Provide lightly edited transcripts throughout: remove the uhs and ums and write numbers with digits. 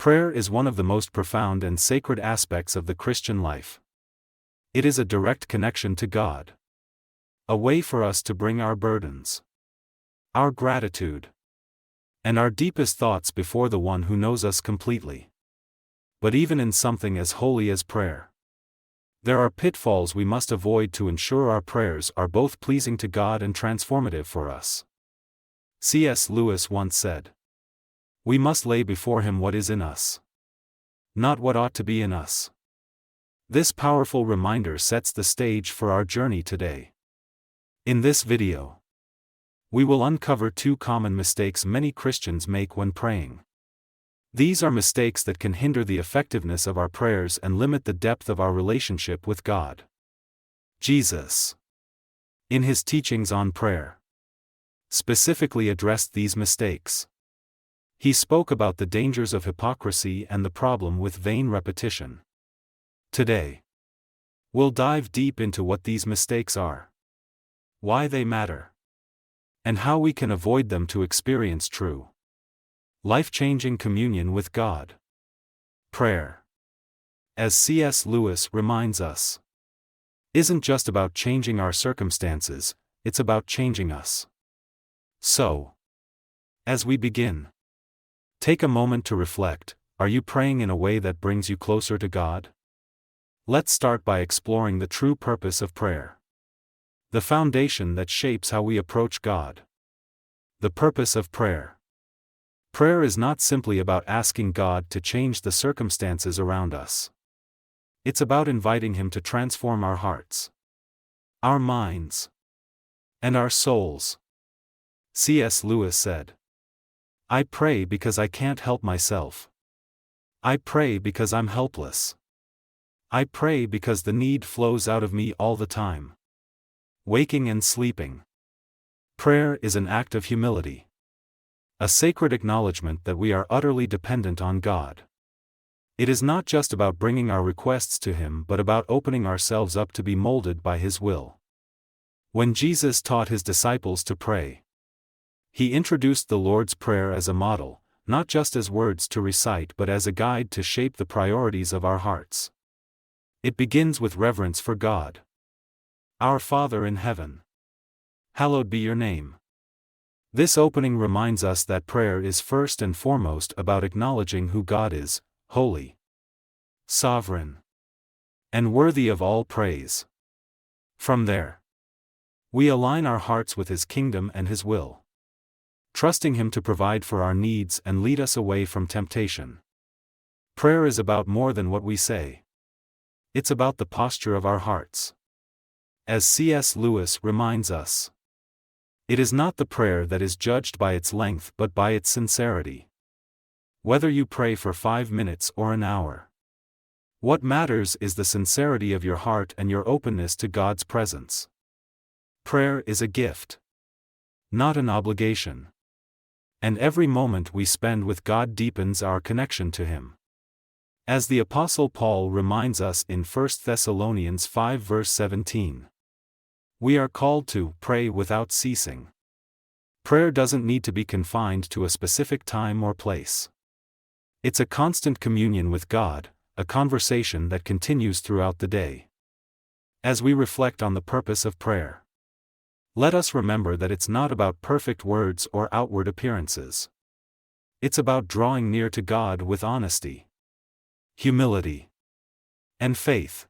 Prayer is one of the most profound and sacred aspects of the Christian life. It is a direct connection to God. A way for us to bring our burdens, our gratitude, and our deepest thoughts before the one who knows us completely. But even in something as holy as prayer, there are pitfalls we must avoid to ensure our prayers are both pleasing to God and transformative for us. C.S. Lewis once said, "We must lay before Him what is in us, not what ought to be in us." This powerful reminder sets the stage for our journey today. In this video, we will uncover two common mistakes many Christians make when praying. These are mistakes that can hinder the effectiveness of our prayers and limit the depth of our relationship with God. Jesus, in His teachings on prayer, specifically addressed these mistakes. He spoke about the dangers of hypocrisy and the problem with vain repetition. Today, we'll dive deep into what these mistakes are, why they matter, and how we can avoid them to experience true, life-changing communion with God. Prayer, as C.S. Lewis reminds us, isn't just about changing our circumstances, it's about changing us. So, as we begin, take a moment to reflect. Are you praying in a way that brings you closer to God? Let's start by exploring the true purpose of prayer, the foundation that shapes how we approach God. The purpose of prayer. Prayer is not simply about asking God to change the circumstances around us. It's about inviting Him to transform our hearts, our minds, and our souls. C.S. Lewis said, "I pray because I can't help myself. I pray because I'm helpless. I pray because the need flows out of me all the time, waking and sleeping." Prayer is an act of humility, a sacred acknowledgement that we are utterly dependent on God. It is not just about bringing our requests to Him but about opening ourselves up to be molded by His will. When Jesus taught His disciples to pray, He introduced the Lord's Prayer as a model, not just as words to recite but as a guide to shape the priorities of our hearts. It begins with reverence for God. Our Father in heaven, hallowed be your name. This opening reminds us that prayer is first and foremost about acknowledging who God is: holy, sovereign, and worthy of all praise. From there, we align our hearts with His kingdom and His will, trusting Him to provide for our needs and lead us away from temptation. Prayer is about more than what we say. It's about the posture of our hearts. As C.S. Lewis reminds us, it is not the prayer that is judged by its length but by its sincerity. Whether you pray for 5 minutes or an hour, what matters is the sincerity of your heart and your openness to God's presence. Prayer is a gift, not an obligation. And every moment we spend with God deepens our connection to Him. As the Apostle Paul reminds us in 1 Thessalonians 5 verse 17, we are called to pray without ceasing. Prayer doesn't need to be confined to a specific time or place. It's a constant communion with God, a conversation that continues throughout the day. As we reflect on the purpose of prayer, let us remember that it's not about perfect words or outward appearances. It's about drawing near to God with honesty, humility, and faith,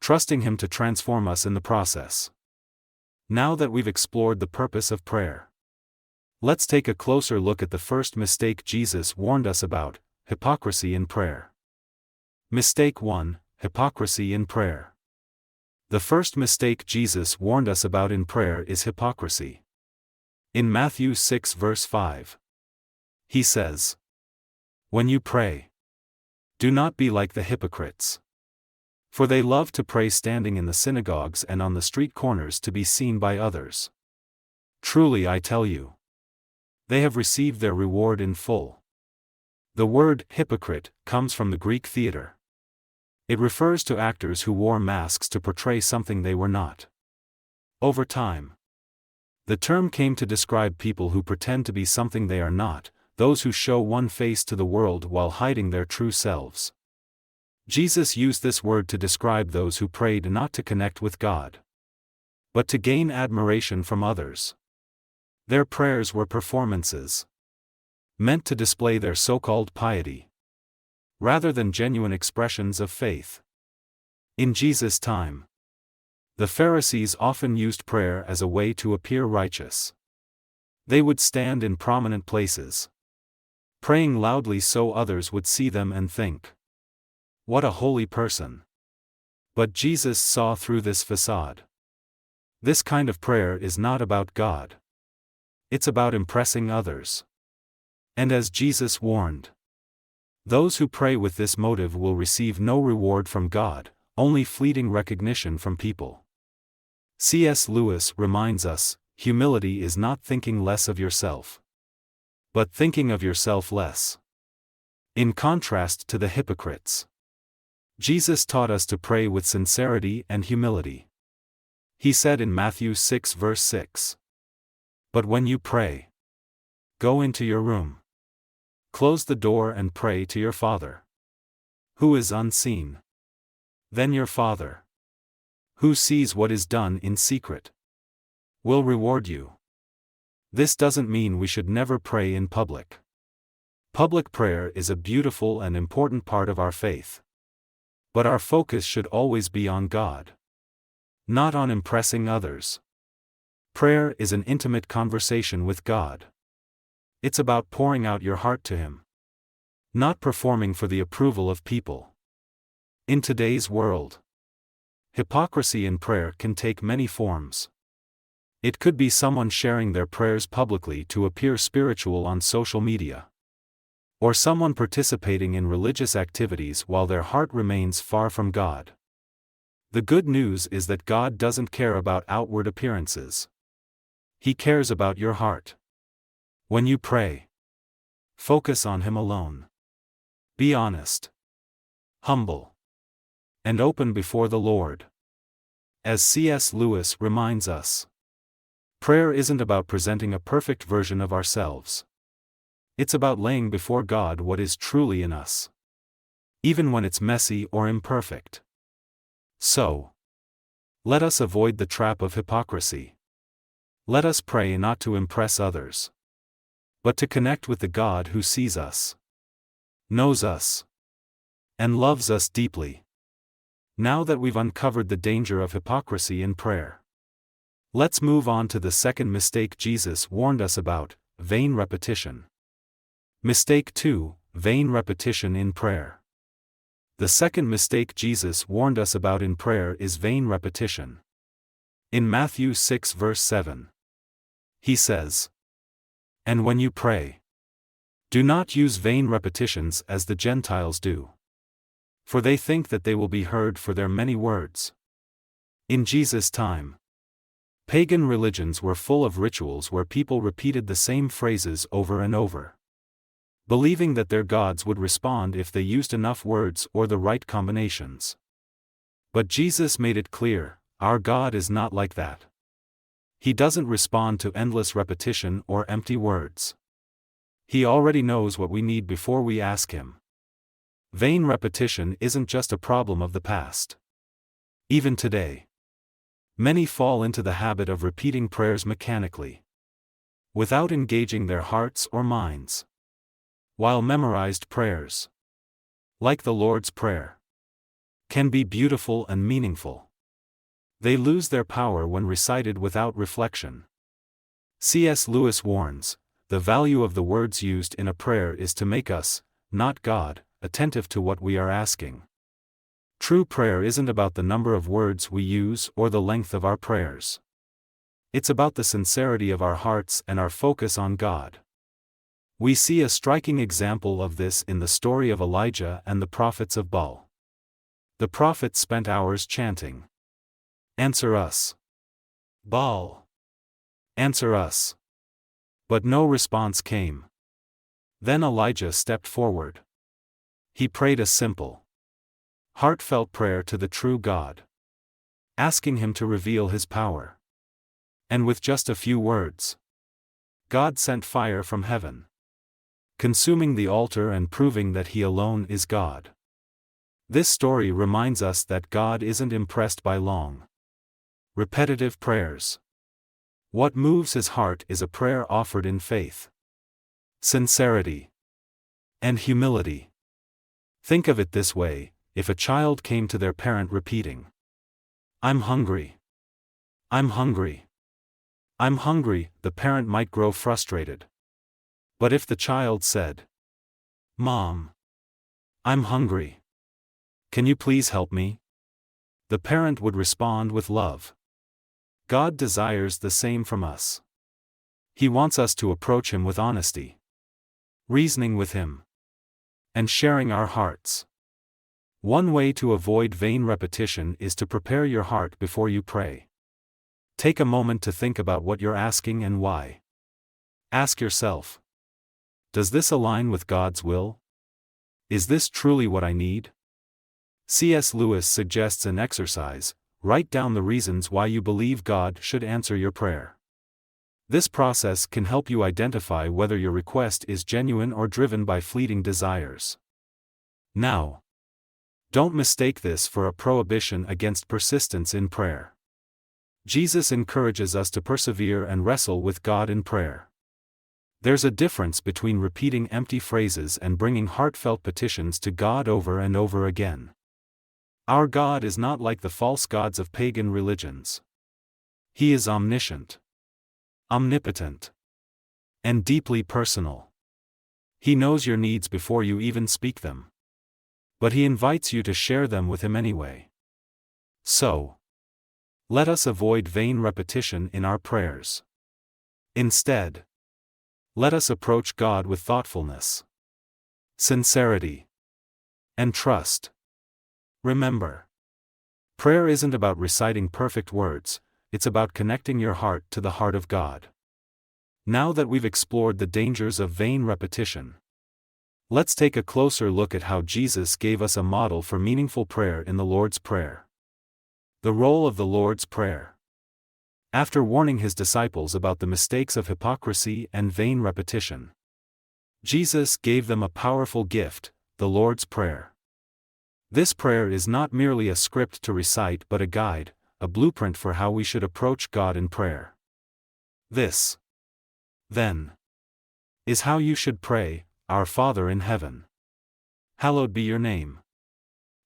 trusting Him to transform us in the process. Now that we've explored the purpose of prayer, let's take a closer look at the first mistake Jesus warned us about: hypocrisy in prayer. Mistake 1: Hypocrisy in prayer. The first mistake Jesus warned us about in prayer is hypocrisy. In Matthew 6 verse 5, He says, "When you pray, do not be like the hypocrites, for they love to pray standing in the synagogues and on the street corners to be seen by others. Truly I tell you, they have received their reward in full." The word hypocrite comes from the Greek theater. It refers to actors who wore masks to portray something they were not. Over time, the term came to describe people who pretend to be something they are not, those who show one face to the world while hiding their true selves. Jesus used this word to describe those who prayed not to connect with God, but to gain admiration from others. Their prayers were performances, meant to display their so-called piety, rather than genuine expressions of faith. In Jesus' time, the Pharisees often used prayer as a way to appear righteous. They would stand in prominent places, praying loudly so others would see them and think, "What a holy person." But Jesus saw through this facade. This kind of prayer is not about God. It's about impressing others. And as Jesus warned, those who pray with this motive will receive no reward from God, only fleeting recognition from people. C.S. Lewis reminds us, humility is not thinking less of yourself, but thinking of yourself less. In contrast to the hypocrites, Jesus taught us to pray with sincerity and humility. He said in Matthew 6 verse 6, "But when you pray, go into your room, close the door and pray to your Father, who is unseen. Then your Father, who sees what is done in secret, will reward you." This doesn't mean we should never pray in public. Public prayer is a beautiful and important part of our faith. But our focus should always be on God, not on impressing others. Prayer is an intimate conversation with God. It's about pouring out your heart to Him, not performing for the approval of people. In today's world, hypocrisy in prayer can take many forms. It could be someone sharing their prayers publicly to appear spiritual on social media, or someone participating in religious activities while their heart remains far from God. The good news is that God doesn't care about outward appearances. He cares about your heart. When you pray, focus on Him alone. Be honest, humble, and open before the Lord. As C.S. Lewis reminds us, prayer isn't about presenting a perfect version of ourselves. It's about laying before God what is truly in us, even when it's messy or imperfect. So, let us avoid the trap of hypocrisy. Let us pray not to impress others, but to connect with the God who sees us, knows us, and loves us deeply. Now that we've uncovered the danger of hypocrisy in prayer, let's move on to the second mistake Jesus warned us about: vain repetition. Mistake 2: vain repetition in prayer. The second mistake Jesus warned us about in prayer is vain repetition. In Matthew 6 verse 7, He says, "And when you pray, do not use vain repetitions as the Gentiles do, for they think that they will be heard for their many words." In Jesus' time, pagan religions were full of rituals where people repeated the same phrases over and over, believing that their gods would respond if they used enough words or the right combinations. But Jesus made it clear, our God is not like that. He doesn't respond to endless repetition or empty words. He already knows what we need before we ask Him. Vain repetition isn't just a problem of the past. Even today, many fall into the habit of repeating prayers mechanically, without engaging their hearts or minds. While memorized prayers, like the Lord's Prayer, can be beautiful and meaningful, they lose their power when recited without reflection. C.S. Lewis warns, the value of the words used in a prayer is to make us, not God, attentive to what we are asking. True prayer isn't about the number of words we use or the length of our prayers. It's about the sincerity of our hearts and our focus on God. We see a striking example of this in the story of Elijah and the prophets of Baal. The prophets spent hours chanting, "Answer us, Baal! Answer us!" But no response came. Then Elijah stepped forward. He prayed a simple, heartfelt prayer to the true God, asking Him to reveal His power. And with just a few words, God sent fire from heaven. consuming the altar and proving that He alone is God. This story reminds us that God isn't impressed by long, repetitive prayers. What moves His heart is a prayer offered in faith, sincerity, and humility. Think of it this way: if a child came to their parent repeating, "I'm hungry. I'm hungry. I'm hungry," the parent might grow frustrated. But if the child said, "Mom, I'm hungry. Can you please help me?" the parent would respond with love. God desires the same from us. He wants us to approach Him with honesty, reasoning with Him, and sharing our hearts. One way to avoid vain repetition is to prepare your heart before you pray. Take a moment to think about what you're asking and why. Ask yourself, does this align with God's will? Is this truly what I need? C.S. Lewis suggests an exercise: write down the reasons why you believe God should answer your prayer. This process can help you identify whether your request is genuine or driven by fleeting desires. Now, don't mistake this for a prohibition against persistence in prayer. Jesus encourages us to persevere and wrestle with God in prayer. There's a difference between repeating empty phrases and bringing heartfelt petitions to God over and over again. Our God is not like the false gods of pagan religions. He is omniscient, omnipotent, and deeply personal. He knows your needs before you even speak them. But He invites you to share them with Him anyway. So, let us avoid vain repetition in our prayers. Instead, let us approach God with thoughtfulness, sincerity, and trust. Remember, prayer isn't about reciting perfect words, it's about connecting your heart to the heart of God. Now that we've explored the dangers of vain repetition, let's take a closer look at how Jesus gave us a model for meaningful prayer in the Lord's Prayer. The role of the Lord's Prayer. After warning His disciples about the mistakes of hypocrisy and vain repetition, Jesus gave them a powerful gift, the Lord's Prayer. This prayer is not merely a script to recite but a guide, a blueprint for how we should approach God in prayer. This, then, is how you should pray: Our Father in heaven, hallowed be your name.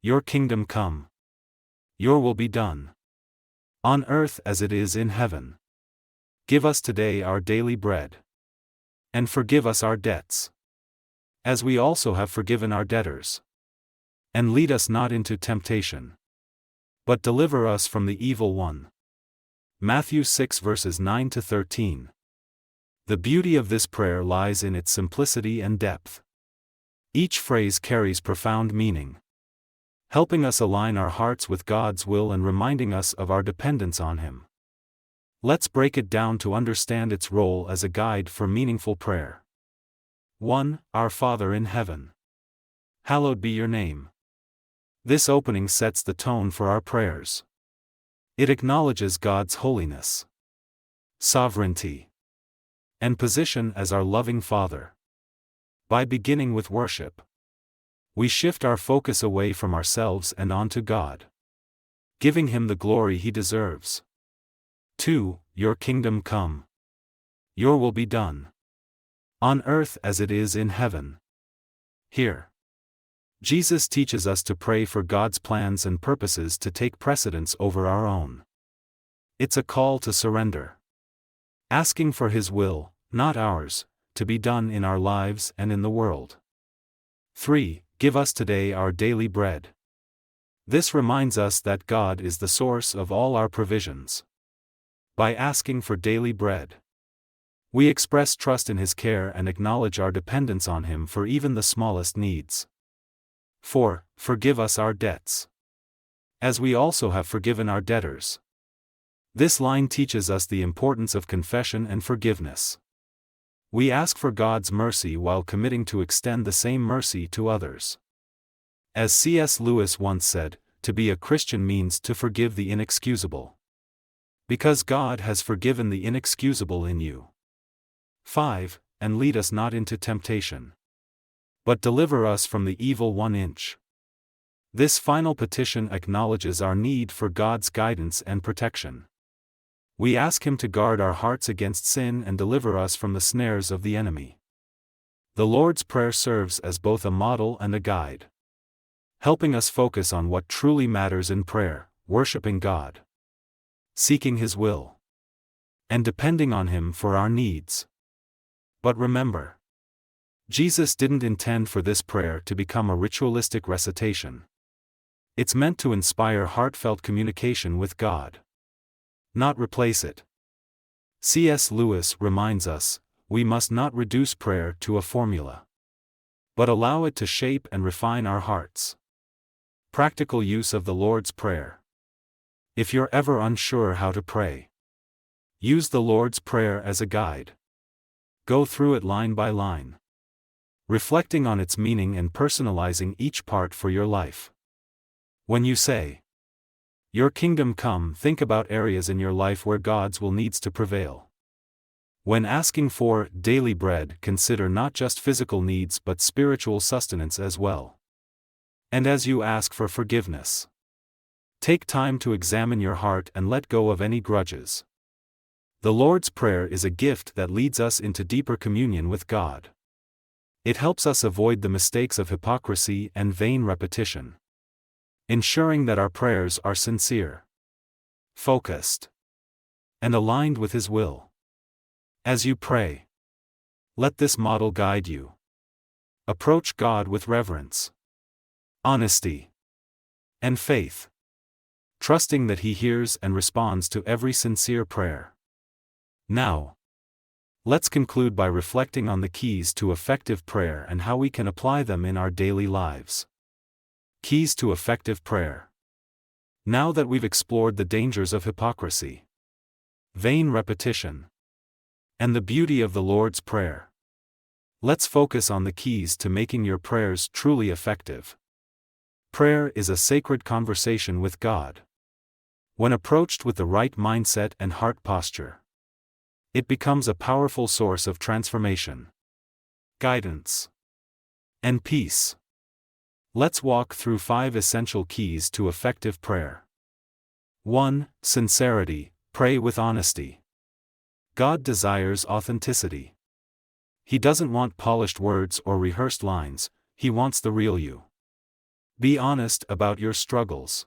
Your kingdom come. Your will be done, on earth as it is in heaven. Give us today our daily bread. And forgive us our debts, as we also have forgiven our debtors. And lead us not into temptation, but deliver us from the evil one. Matthew 6 verses 9 to 13. The beauty of this prayer lies in its simplicity and depth. Each phrase carries profound meaning, helping us align our hearts with God's will and reminding us of our dependence on Him. Let's break it down to understand its role as a guide for meaningful prayer. 1. Our Father in heaven, hallowed be your name. This opening sets the tone for our prayers. It acknowledges God's holiness, sovereignty, and position as our loving Father. By beginning with worship, we shift our focus away from ourselves and onto God, giving Him the glory He deserves. 2. Your kingdom come. Your will be done, on earth as it is in heaven. Here, Jesus teaches us to pray for God's plans and purposes to take precedence over our own. It's a call to surrender, asking for His will, not ours, to be done in our lives and in the world. 3. Give us today our daily bread. This reminds us that God is the source of all our provisions. By asking for daily bread, we express trust in His care and acknowledge our dependence on Him for even the smallest needs. 4. Forgive us our debts, as we also have forgiven our debtors. This line teaches us the importance of confession and forgiveness. We ask for God's mercy while committing to extend the same mercy to others. As C.S. Lewis once said, to be a Christian means to forgive the inexcusable, because God has forgiven the inexcusable in you. 5. and lead us not into temptation, but deliver us from the evil one. This final petition acknowledges our need for God's guidance and protection. We ask Him to guard our hearts against sin and deliver us from the snares of the enemy. The Lord's Prayer serves as both a model and a guide, helping us focus on what truly matters in prayer: worshiping God, seeking His will, and depending on Him for our needs. But remember, Jesus didn't intend for this prayer to become a ritualistic recitation. It's meant to inspire heartfelt communication with God, not replace it. C.S. Lewis reminds us, we must not reduce prayer to a formula, but allow it to shape and refine our hearts. Practical use of the Lord's Prayer. If you're ever unsure how to pray, use the Lord's Prayer as a guide. Go through it line by line, reflecting on its meaning and personalizing each part for your life. When you say, "Your kingdom come," think about areas in your life where God's will needs to prevail. When asking for daily bread, consider not just physical needs but spiritual sustenance as well. And as you ask for forgiveness, take time to examine your heart and let go of any grudges. The Lord's Prayer is a gift that leads us into deeper communion with God. It helps us avoid the mistakes of hypocrisy and vain repetition, ensuring that our prayers are sincere, focused, and aligned with His will. As you pray, let this model guide you. Approach God with reverence, honesty, and faith, trusting that He hears and responds to every sincere prayer. Now, let's conclude by reflecting on the keys to effective prayer and how we can apply them in our daily lives. Keys to effective prayer. Now that we've explored the dangers of hypocrisy, vain repetition, and the beauty of the Lord's Prayer, let's focus on the keys to making your prayers truly effective. Prayer is a sacred conversation with God. When approached with the right mindset and heart posture, it becomes a powerful source of transformation, guidance, and peace. Let's walk through 5 essential keys to effective prayer. 1. Sincerity. Pray with honesty. God desires authenticity. He doesn't want polished words or rehearsed lines, He wants the real you. Be honest about your struggles,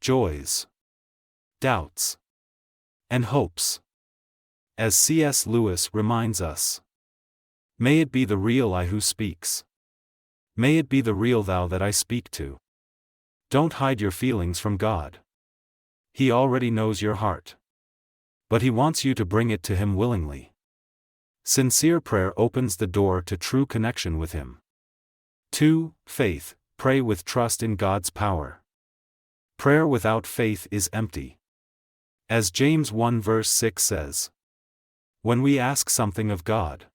joys, doubts, and hopes. As C.S. Lewis reminds us, "May it be the real I who speaks. May it be the real thou that I speak to." Don't hide your feelings from God. He already knows your heart, but He wants you to bring it to Him willingly. Sincere prayer opens the door to true connection with Him. 2. Faith. Pray with trust in God's power. Prayer without faith is empty. As James 1 verse 6 says, when we ask something of God,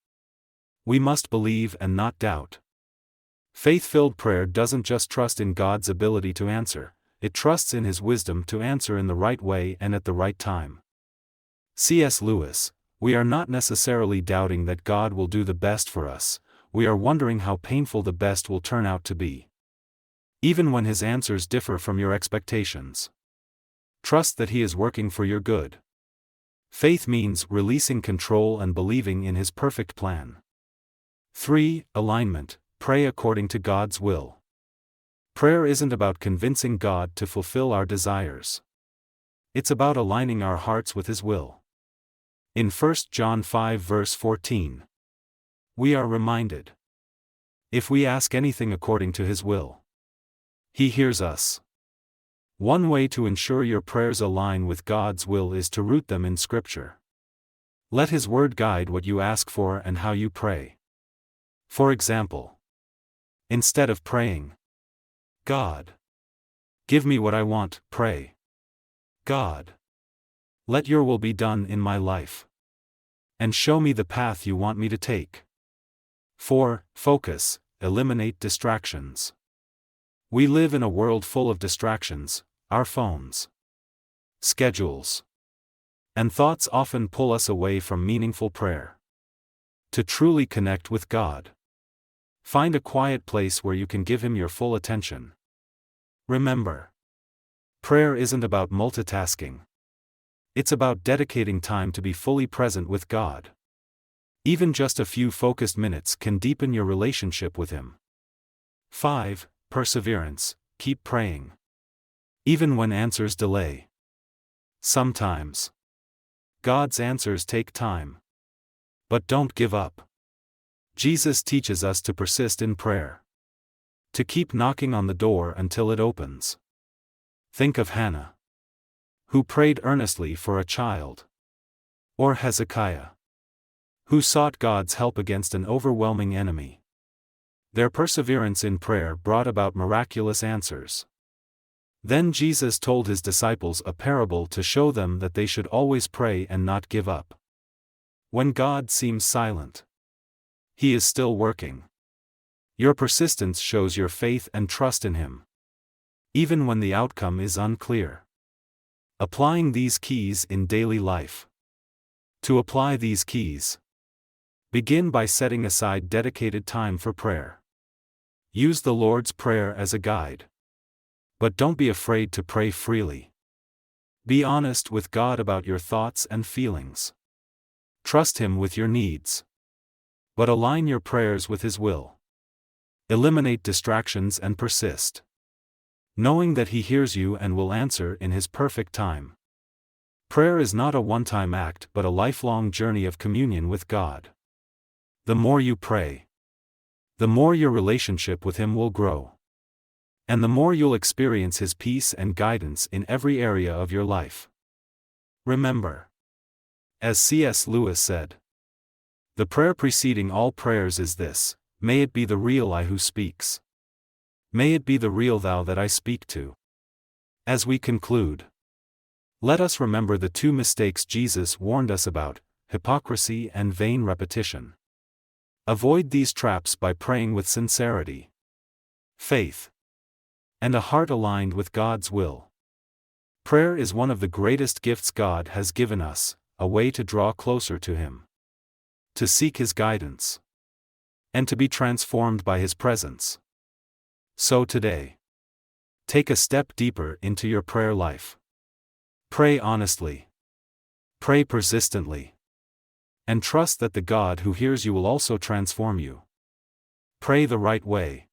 we must believe and not doubt. Faith-filled prayer doesn't just trust in God's ability to answer, it trusts in His wisdom to answer in the right way and at the right time. C.S. Lewis, we are not necessarily doubting that God will do the best for us, we are wondering how painful the best will turn out to be. Even when His answers differ from your expectations, trust that He is working for your good. Faith means releasing control and believing in His perfect plan. 3. Alignment. Pray according to God's will. Prayer isn't about convincing God to fulfill our desires. It's about aligning our hearts with His will. In 1 John 5 verse 14, we are reminded, if we ask anything according to His will, He hears us. One way to ensure your prayers align with God's will is to root them in Scripture. Let His Word guide what you ask for and how you pray. For example, instead of praying, "God, give me what I want," pray, "God, let your will be done in my life, and show me the path you want me to take." 4. Focus. Eliminate distractions. We live in a world full of distractions. Our phones, schedules, and thoughts often pull us away from meaningful prayer. To truly connect with God, find a quiet place where you can give Him your full attention. Remember, prayer isn't about multitasking. It's about dedicating time to be fully present with God. Even just a few focused minutes can deepen your relationship with Him. 5. Perseverance. Keep praying, even when answers delay. Sometimes God's answers take time. But don't give up. Jesus teaches us to persist in prayer, to keep knocking on the door until it opens. Think of Hannah, who prayed earnestly for a child. Or Hezekiah, who sought God's help against an overwhelming enemy. Their perseverance in prayer brought about miraculous answers. Then Jesus told His disciples a parable to show them that they should always pray and not give up. When God seems silent, He is still working. Your persistence shows your faith and trust in Him, even when the outcome is unclear. Applying these keys in daily life. To apply these keys, begin by setting aside dedicated time for prayer. Use the Lord's Prayer as a guide. But don't be afraid to pray freely. Be honest with God about your thoughts and feelings. Trust Him with your needs. But align your prayers with His will. Eliminate distractions and persist, knowing that He hears you and will answer in His perfect time. Prayer is not a one-time act but a lifelong journey of communion with God. The more you pray, the more your relationship with Him will grow. And the more you'll experience His peace and guidance in every area of your life. Remember, as C.S. Lewis said, the prayer preceding all prayers is this: may it be the real I who speaks. May it be the real Thou that I speak to. As we conclude, let us remember the two mistakes Jesus warned us about: hypocrisy and vain repetition. Avoid these traps by praying with sincerity, faith, and a heart aligned with God's will. Prayer is one of the greatest gifts God has given us, a way to draw closer to Him, to seek His guidance, and to be transformed by His presence. So today, take a step deeper into your prayer life. Pray honestly. Pray persistently. And trust that the God who hears you will also transform you. Pray the right way.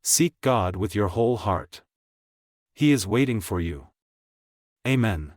Seek God with your whole heart. He is waiting for you. Amen.